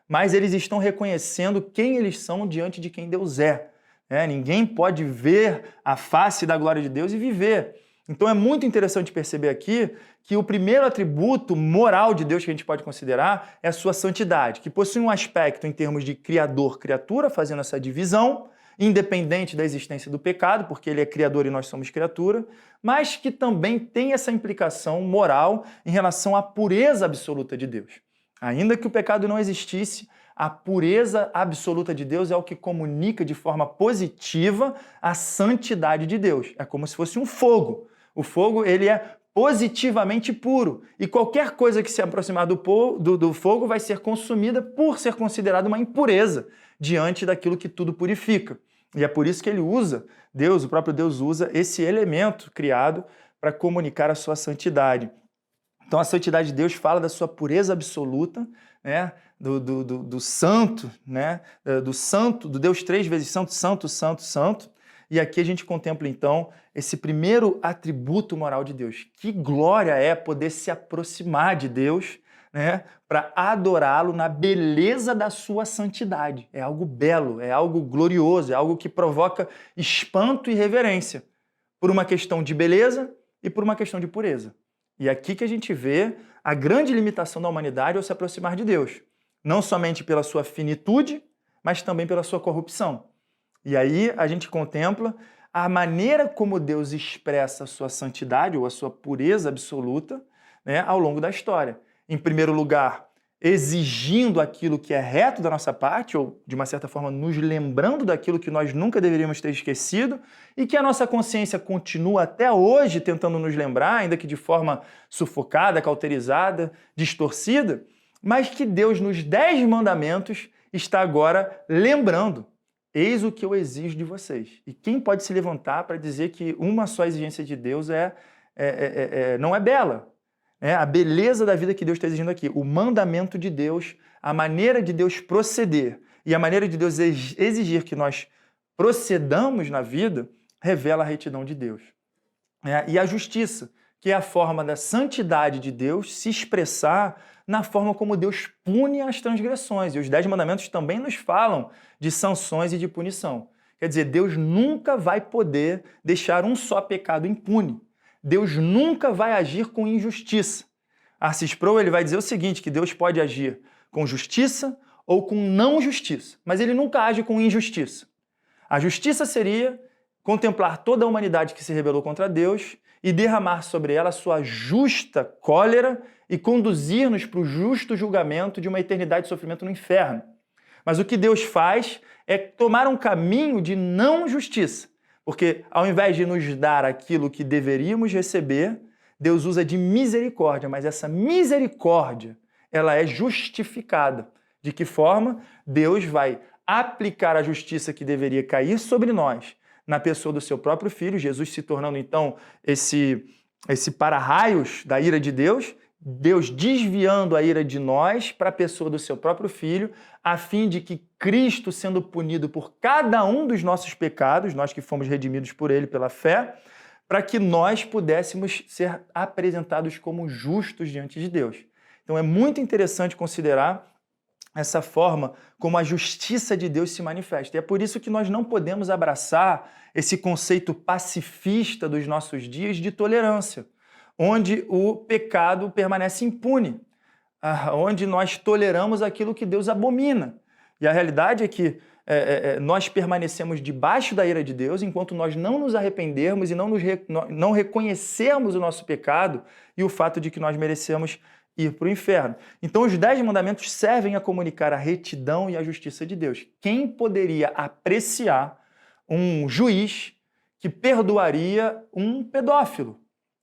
mas eles estão reconhecendo quem eles são diante de quem Deus é. Ninguém pode ver a face da glória de Deus e viver. Então é muito interessante perceber aqui que o primeiro atributo moral de Deus que a gente pode considerar é a sua santidade, que possui um aspecto em termos de criador-criatura, fazendo essa divisão, independente da existência do pecado, porque ele é criador e nós somos criatura, mas que também tem essa implicação moral em relação à pureza absoluta de Deus. Ainda que o pecado não existisse, a pureza absoluta de Deus é o que comunica de forma positiva a santidade de Deus. É como se fosse um fogo. O fogo, ele é positivamente puro. E qualquer coisa que se aproximar do fogo vai ser consumida por ser considerada uma impureza diante daquilo que tudo purifica. E é por isso que ele usa, o próprio Deus usa esse elemento criado para comunicar a sua santidade. Então a santidade de Deus fala da sua pureza absoluta, do santo, do santo, do Deus 3 vezes santo, santo, santo, santo. E aqui a gente contempla, então, esse primeiro atributo moral de Deus. Que glória é poder se aproximar de Deus, para adorá-lo na beleza da sua santidade. É algo belo, é algo glorioso, é algo que provoca espanto e reverência, por uma questão de beleza e por uma questão de pureza. E aqui que a gente vê a grande limitação da humanidade ao se aproximar de Deus. Não somente pela sua finitude, mas também pela sua corrupção. E aí a gente contempla a maneira como Deus expressa a sua santidade ou a sua pureza absoluta, né, ao longo da história. Em primeiro lugar, exigindo aquilo que é reto da nossa parte, ou de uma certa forma nos lembrando daquilo que nós nunca deveríamos ter esquecido e que a nossa consciência continua até hoje tentando nos lembrar, ainda que de forma sufocada, cauterizada, distorcida, mas que Deus nos 10 mandamentos está agora lembrando. Eis o que eu exijo de vocês. E quem pode se levantar para dizer que uma só exigência de Deus não é bela? A beleza da vida que Deus está exigindo aqui, o mandamento de Deus, a maneira de Deus proceder e a maneira de Deus exigir que nós procedamos na vida, revela a retidão de Deus. E a justiça, que é a forma da santidade de Deus se expressar na forma como Deus pune as transgressões. E os 10 mandamentos também nos falam de sanções e de punição. Quer dizer, Deus nunca vai poder deixar um só pecado impune. Deus nunca vai agir com injustiça. Arcis Sproul ele vai dizer o seguinte, que Deus pode agir com justiça ou com não justiça, mas ele nunca age com injustiça. A justiça seria contemplar toda a humanidade que se rebelou contra Deus e derramar sobre ela sua justa cólera e conduzir-nos para o justo julgamento de uma eternidade de sofrimento no inferno. Mas o que Deus faz é tomar um caminho de não justiça. Porque ao invés de nos dar aquilo que deveríamos receber, Deus usa de misericórdia, mas essa misericórdia, ela é justificada. De que forma? Deus vai aplicar a justiça que deveria cair sobre nós, na pessoa do seu próprio Filho, Jesus se tornando então esse para-raios da ira de Deus, Deus desviando a ira de nós para a pessoa do seu próprio Filho, a fim de que Cristo, sendo punido por cada um dos nossos pecados, nós que fomos redimidos por Ele pela fé, para que nós pudéssemos ser apresentados como justos diante de Deus. Então é muito interessante considerar essa forma como a justiça de Deus se manifesta. E é por isso que nós não podemos abraçar esse conceito pacifista dos nossos dias de tolerância, onde o pecado permanece impune, onde nós toleramos aquilo que Deus abomina. E a realidade é que nós permanecemos debaixo da ira de Deus enquanto nós não nos arrependermos e não reconhecermos o nosso pecado e o fato de que nós merecemos ir para o inferno. Então, os 10 mandamentos servem a comunicar a retidão e a justiça de Deus. Quem poderia apreciar um juiz que perdoaria um pedófilo?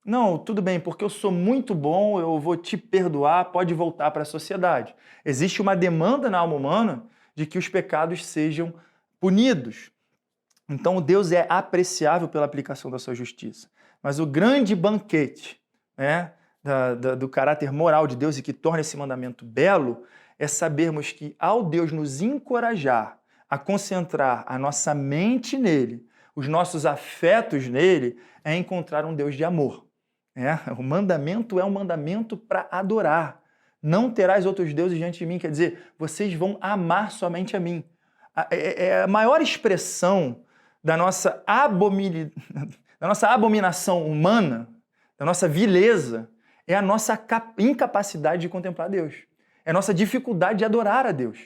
Não, tudo bem, porque eu sou muito bom, eu vou te perdoar, pode voltar para a sociedade. Existe uma demanda na alma humana de que os pecados sejam punidos. Então, Deus é apreciável pela aplicação da sua justiça. Mas o grande banquete, do caráter moral de Deus e que torna esse mandamento belo é sabermos que, ao Deus nos encorajar a concentrar a nossa mente nele, os nossos afetos nele, é encontrar um Deus de amor. O mandamento é um mandamento para adorar. Não terás outros deuses diante de mim. Quer dizer, vocês vão amar somente a mim. É a maior expressão da nossa abominação humana, da nossa vileza, é a nossa incapacidade de contemplar Deus. É a nossa dificuldade de adorar a Deus.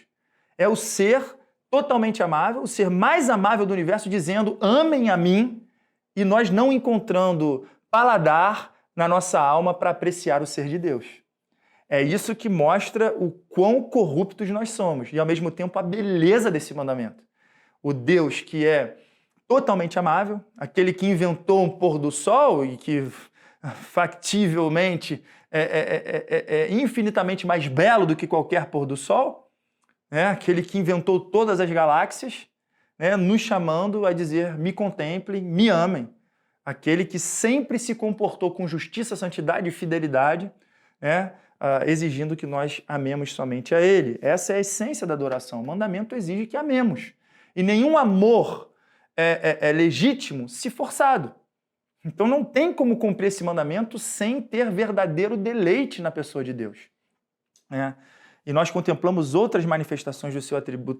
É o ser totalmente amável, o ser mais amável do universo, dizendo, amem a mim, e nós não encontrando paladar na nossa alma para apreciar o ser de Deus. É isso que mostra o quão corruptos nós somos e, ao mesmo tempo, a beleza desse mandamento. O Deus que é totalmente amável, aquele que inventou um pôr do sol e que, factivelmente, é infinitamente mais belo do que qualquer pôr do sol, aquele que inventou todas as galáxias, nos chamando a dizer, me contemplem, me amem. Aquele que sempre se comportou com justiça, santidade e fidelidade, exigindo que nós amemos somente a Ele. Essa é a essência da adoração. O mandamento exige que amemos. E nenhum amor é legítimo se forçado. Então não tem como cumprir esse mandamento sem ter verdadeiro deleite na pessoa de Deus. E nós contemplamos outras manifestações dos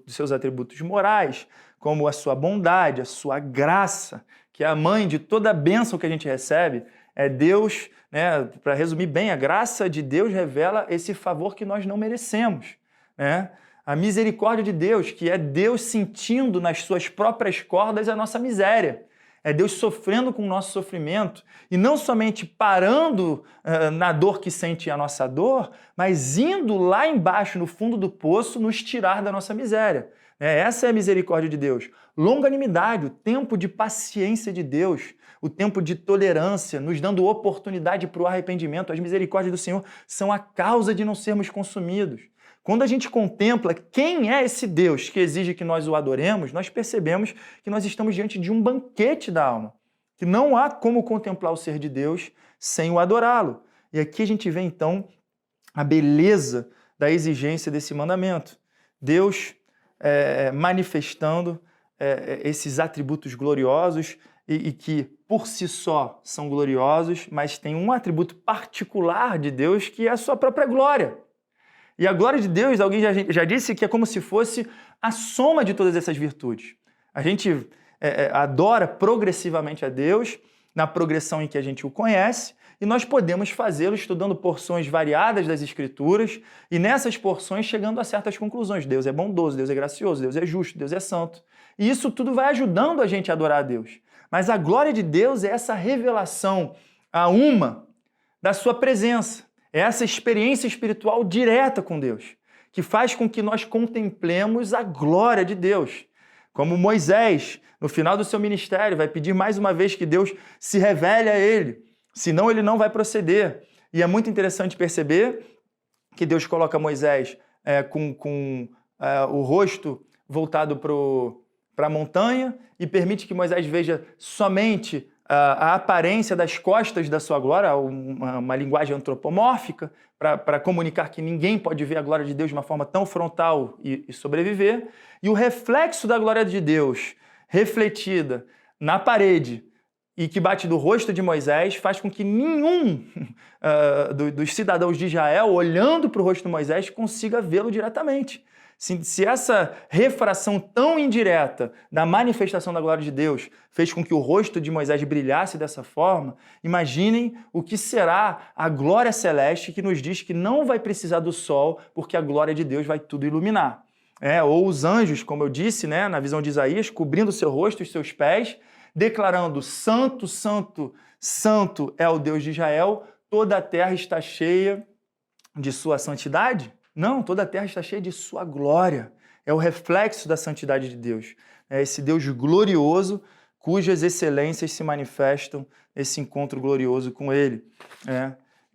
seus atributos morais, como a sua bondade, a sua graça, que é a mãe de toda a bênção que a gente recebe, É Deus, né, para resumir bem, a graça de Deus revela esse favor que nós não merecemos, né? A misericórdia de Deus, que é Deus sentindo nas suas próprias cordas a nossa miséria. É Deus sofrendo com o nosso sofrimento e não somente parando na dor que sente a nossa dor, mas indo lá embaixo, no fundo do poço, nos tirar da nossa miséria. Essa é a misericórdia de Deus. Longanimidade, o tempo de paciência de Deus, o tempo de tolerância, nos dando oportunidade para o arrependimento. As misericórdias do Senhor são a causa de não sermos consumidos. Quando a gente contempla quem é esse Deus que exige que nós o adoremos, nós percebemos que nós estamos diante de um banquete da alma, que não há como contemplar o ser de Deus sem o adorá-lo. E aqui a gente vê, então, a beleza da exigência desse mandamento. Deus manifestando esses atributos gloriosos e que, por si só, são gloriosos, mas tem um atributo particular de Deus que é a sua própria glória. E a glória de Deus, alguém já disse que é como se fosse a soma de todas essas virtudes. A gente adora progressivamente a Deus, na progressão em que a gente o conhece, e nós podemos fazê-lo estudando porções variadas das Escrituras e nessas porções chegando a certas conclusões. Deus é bondoso, Deus é gracioso, Deus é justo, Deus é santo. E isso tudo vai ajudando a gente a adorar a Deus. Mas a glória de Deus é essa revelação a uma da sua presença. É essa experiência espiritual direta com Deus, que faz com que nós contemplemos a glória de Deus. Como Moisés, no final do seu ministério, vai pedir mais uma vez que Deus se revele a ele, senão ele não vai proceder. E é muito interessante perceber que Deus coloca Moisés com o rosto voltado para a montanha e permite que Moisés veja somente a aparência das costas da sua glória, uma linguagem antropomórfica, para comunicar que ninguém pode ver a glória de Deus de uma forma tão frontal e sobreviver. E o reflexo da glória de Deus, refletida na parede e que bate do rosto de Moisés, faz com que nenhum dos cidadãos de Israel, olhando para o rosto de Moisés, consiga vê-lo diretamente. Se essa refração tão indireta da manifestação da glória de Deus fez com que o rosto de Moisés brilhasse dessa forma, imaginem o que será a glória celeste que nos diz que não vai precisar do sol, porque a glória de Deus vai tudo iluminar. Ou os anjos, como eu disse, na visão de Isaías, cobrindo o seu rosto e os seus pés, declarando: Santo, Santo, Santo é o Deus de Israel, toda a terra está cheia de sua santidade. Não, toda a terra está cheia de sua glória. É o reflexo da santidade de Deus. É esse Deus glorioso, cujas excelências se manifestam nesse encontro glorioso com Ele.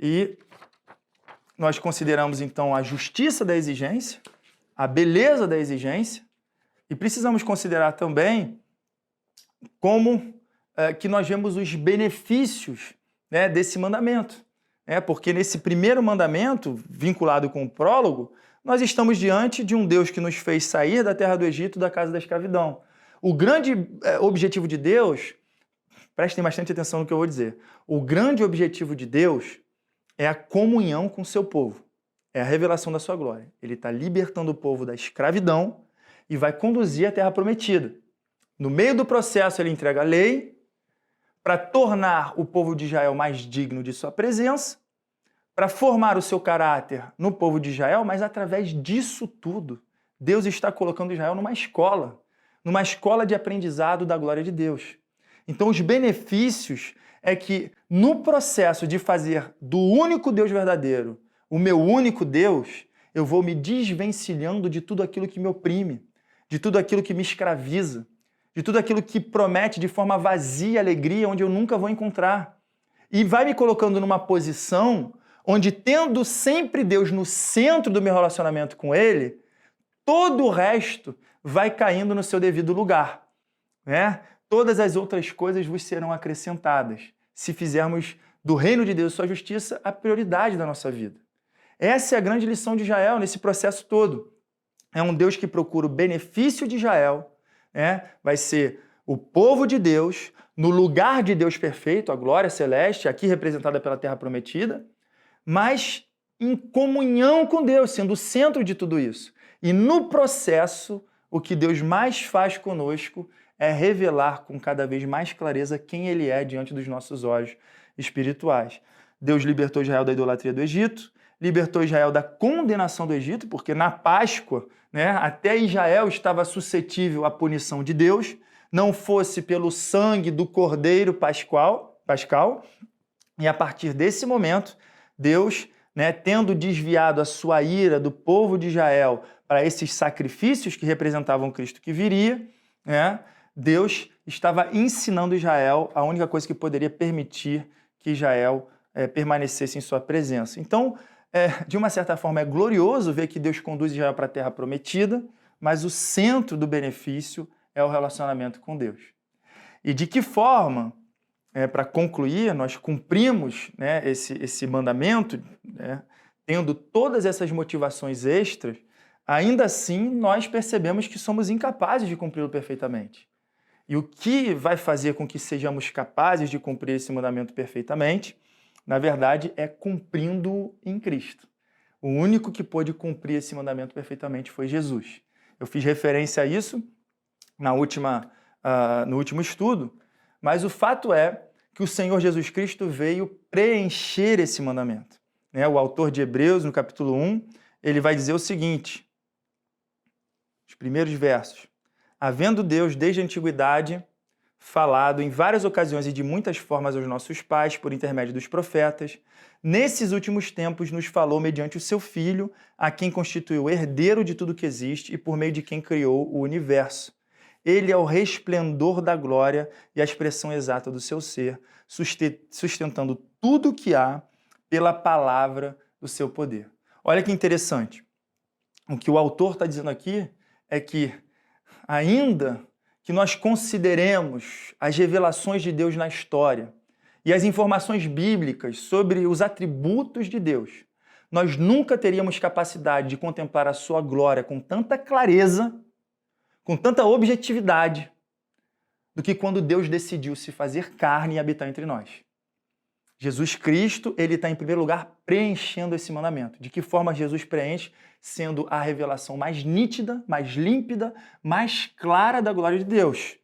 E nós consideramos, então, a justiça da exigência, a beleza da exigência, e precisamos considerar também como que nós vemos os benefícios desse mandamento. Porque nesse primeiro mandamento, vinculado com o prólogo, nós estamos diante de um Deus que nos fez sair da terra do Egito, da casa da escravidão. O grande objetivo de Deus, prestem bastante atenção no que eu vou dizer, o grande objetivo de Deus é a comunhão com o seu povo, é a revelação da sua glória. Ele está libertando o povo da escravidão e vai conduzir à terra prometida. No meio do processo, ele entrega a lei, para tornar o povo de Israel mais digno de sua presença, para formar o seu caráter no povo de Israel, mas através disso tudo, Deus está colocando Israel numa escola de aprendizado da glória de Deus. Então, os benefícios é que no processo de fazer do único Deus verdadeiro o meu único Deus, eu vou me desvencilhando de tudo aquilo que me oprime, de tudo aquilo que me escraviza, de tudo aquilo que promete de forma vazia alegria, onde eu nunca vou encontrar. E vai me colocando numa posição onde, tendo sempre Deus no centro do meu relacionamento com Ele, todo o resto vai caindo no seu devido lugar. Todas as outras coisas vos serão acrescentadas, se fizermos do reino de Deus e sua justiça a prioridade da nossa vida. Essa é a grande lição de Israel nesse processo todo. É um Deus que procura o benefício de Israel, vai ser o povo de Deus, no lugar de Deus perfeito, a glória celeste, aqui representada pela terra prometida, mas em comunhão com Deus, sendo o centro de tudo isso. E no processo, o que Deus mais faz conosco é revelar com cada vez mais clareza quem Ele é diante dos nossos olhos. espirituais. Deus libertou Israel da idolatria do Egito, libertou Israel da condenação do Egito, porque na Páscoa, né, até Israel estava suscetível à punição de Deus, não fosse pelo sangue do Cordeiro Pascal, e a partir desse momento, Deus, né, tendo desviado a sua ira do povo de Israel para esses sacrifícios que representavam Cristo que viria, né, Deus estava ensinando Israel a única coisa que poderia permitir que Israel permanecesse em sua presença. Então, de uma certa forma, é glorioso ver que Deus conduz Israel para a terra prometida, mas o centro do benefício é o relacionamento com Deus. E de que forma, para concluir, nós cumprimos, né, esse mandamento, né, tendo todas essas motivações extras, ainda assim nós percebemos que somos incapazes de cumpri-lo perfeitamente. E o que vai fazer com que sejamos capazes de cumprir esse mandamento perfeitamente, na verdade, é cumprindo em Cristo. O único que pôde cumprir esse mandamento perfeitamente foi Jesus. Eu fiz referência a isso no último estudo, mas o fato é que o Senhor Jesus Cristo veio preencher esse mandamento. O autor de Hebreus, no capítulo 1, ele vai dizer o seguinte, os primeiros versos. Havendo Deus, desde a antiguidade, falado em várias ocasiões e de muitas formas aos nossos pais, por intermédio dos profetas, nesses últimos tempos nos falou mediante o seu Filho, a quem constituiu herdeiro de tudo que existe e por meio de quem criou o universo. Ele é o resplendor da glória e a expressão exata do seu ser, sustentando tudo o que há pela palavra do seu poder. Olha que interessante. O que o autor está dizendo aqui é que, ainda que nós consideremos as revelações de Deus na história e as informações bíblicas sobre os atributos de Deus, nós nunca teríamos capacidade de contemplar a sua glória com tanta clareza, com tanta objetividade, do que quando Deus decidiu se fazer carne e habitar entre nós. Jesus Cristo, ele está em primeiro lugar preenchendo esse mandamento. De que forma Jesus preenche? Sendo a revelação mais nítida, mais límpida, mais clara da glória de Deus.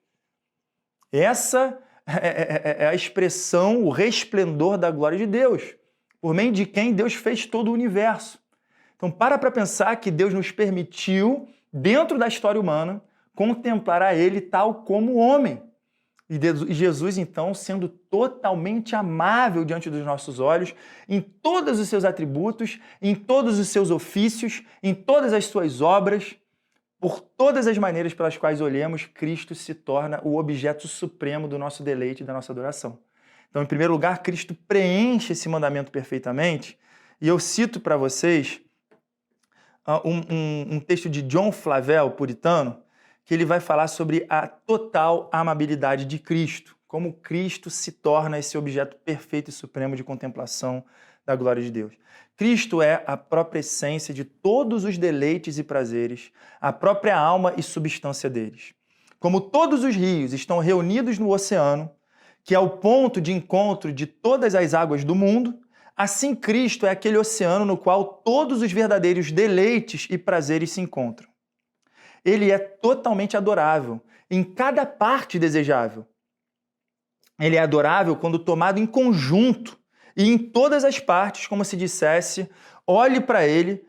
Essa é a expressão, o resplendor da glória de Deus, por meio de quem Deus fez todo o universo. Então, para pensar que Deus nos permitiu, dentro da história humana, contemplar a Ele tal como homem. E Jesus, então, sendo totalmente amável diante dos nossos olhos, em todos os seus atributos, em todos os seus ofícios, em todas as suas obras, por todas as maneiras pelas quais olhemos, Cristo se torna o objeto supremo do nosso deleite e da nossa adoração. Então, em primeiro lugar, Cristo preenche esse mandamento perfeitamente, e eu cito para vocês um texto de John Flavel, puritano, que ele vai falar sobre a total amabilidade de Cristo, como Cristo se torna esse objeto perfeito e supremo de contemplação da glória de Deus. Cristo é a própria essência de todos os deleites e prazeres, a própria alma e substância deles. Como todos os rios estão reunidos no oceano, que é o ponto de encontro de todas as águas do mundo, assim Cristo é aquele oceano no qual todos os verdadeiros deleites e prazeres se encontram. Ele é totalmente adorável, em cada parte desejável. Ele é adorável quando tomado em conjunto e em todas as partes, como se dissesse, olhe para ele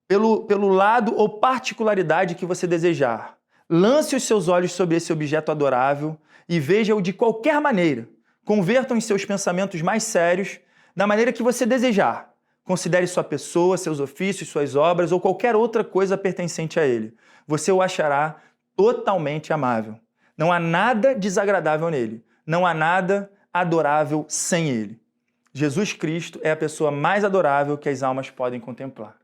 pelo lado ou particularidade que você desejar. Lance os seus olhos sobre esse objeto adorável e veja-o de qualquer maneira. Convertam em seus pensamentos mais sérios da maneira que você desejar. Considere sua pessoa, seus ofícios, suas obras ou qualquer outra coisa pertencente a ele. Você o achará totalmente amável. Não há nada desagradável nele. Não há nada adorável sem ele. Jesus Cristo é a pessoa mais adorável que as almas podem contemplar.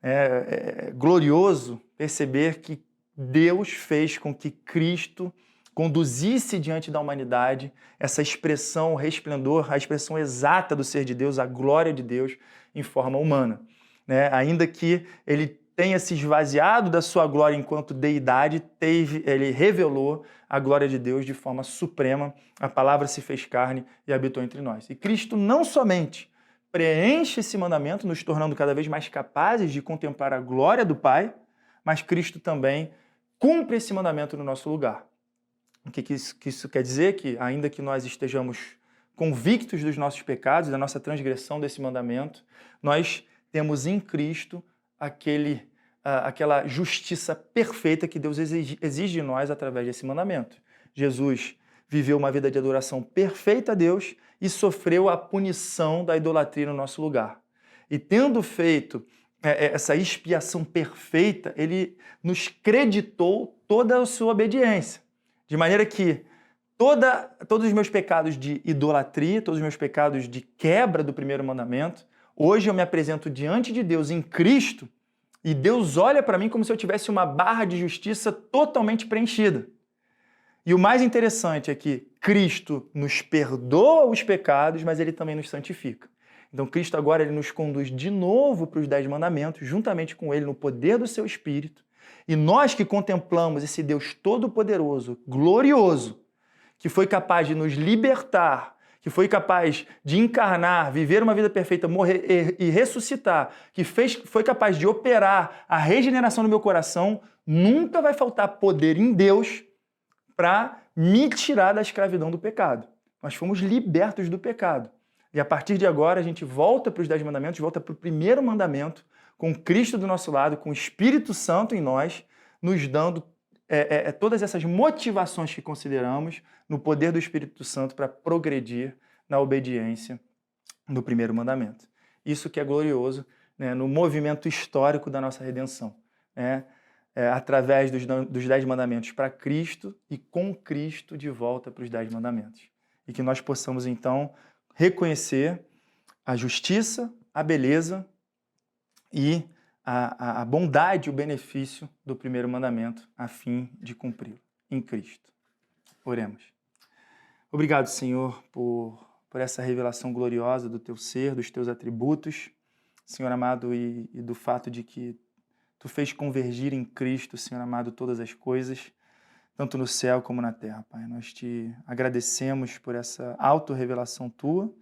É glorioso perceber que Deus fez com que Cristo conduzisse diante da humanidade essa expressão, o resplendor, a expressão exata do ser de Deus, a glória de Deus em forma humana. Ainda que ele tenha se esvaziado da sua glória enquanto deidade, ele revelou a glória de Deus de forma suprema, a palavra se fez carne e habitou entre nós. E Cristo não somente preenche esse mandamento, nos tornando cada vez mais capazes de contemplar a glória do Pai, mas Cristo também cumpre esse mandamento no nosso lugar. O que isso quer dizer? Que ainda que nós estejamos convictos dos nossos pecados, da nossa transgressão desse mandamento, nós temos em Cristo aquela justiça perfeita que Deus exige de nós através desse mandamento. Jesus viveu uma vida de adoração perfeita a Deus e sofreu a punição da idolatria no nosso lugar. E tendo feito essa expiação perfeita, ele nos creditou toda a sua obediência. De maneira que todos os meus pecados de idolatria, todos os meus pecados de quebra do primeiro mandamento, hoje eu me apresento diante de Deus em Cristo e Deus olha para mim como se eu tivesse uma barra de justiça totalmente preenchida. E o mais interessante é que Cristo nos perdoa os pecados, mas ele também nos santifica. Então Cristo agora ele nos conduz de novo para os 10 mandamentos, juntamente com ele no poder do seu Espírito. E nós que contemplamos esse Deus todo-poderoso, glorioso, que foi capaz de nos libertar, que foi capaz de encarnar, viver uma vida perfeita, morrer e ressuscitar, que foi capaz de operar a regeneração do meu coração, nunca vai faltar poder em Deus para me tirar da escravidão do pecado. Nós fomos libertos do pecado. E a partir de agora a gente volta para os 10 mandamentos, volta para o primeiro mandamento, com Cristo do nosso lado, com o Espírito Santo em nós, nos dando todas essas motivações que consideramos no poder do Espírito Santo para progredir na obediência do primeiro mandamento. Isso que é glorioso, né, no movimento histórico da nossa redenção, né, através dos 10 mandamentos para Cristo e com Cristo de volta para os 10 mandamentos. E que nós possamos, então, reconhecer a justiça, a beleza e a bondade, o benefício do primeiro mandamento a fim de cumpri-lo em Cristo. Oremos. Obrigado, Senhor, por essa revelação gloriosa do teu ser, dos teus atributos, Senhor amado, e do fato de que tu fez convergir em Cristo, Senhor amado, todas as coisas, tanto no céu como na terra, Pai. Nós te agradecemos por essa autorrevelação tua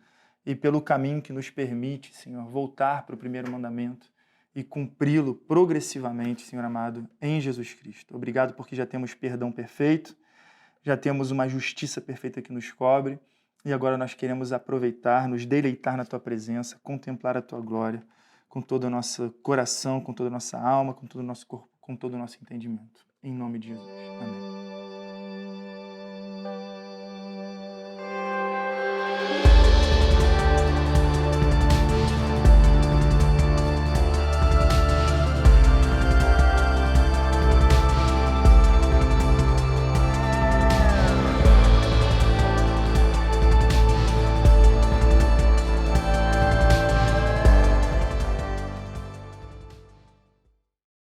e pelo caminho que nos permite, Senhor, voltar para o primeiro mandamento e cumpri-lo progressivamente, Senhor amado, em Jesus Cristo. Obrigado porque já temos perdão perfeito, já temos uma justiça perfeita que nos cobre e agora nós queremos aproveitar, nos deleitar na tua presença, contemplar a tua glória com todo o nosso coração, com toda a nossa alma, com todo o nosso corpo, com todo o nosso entendimento. Em nome de Jesus. Amém.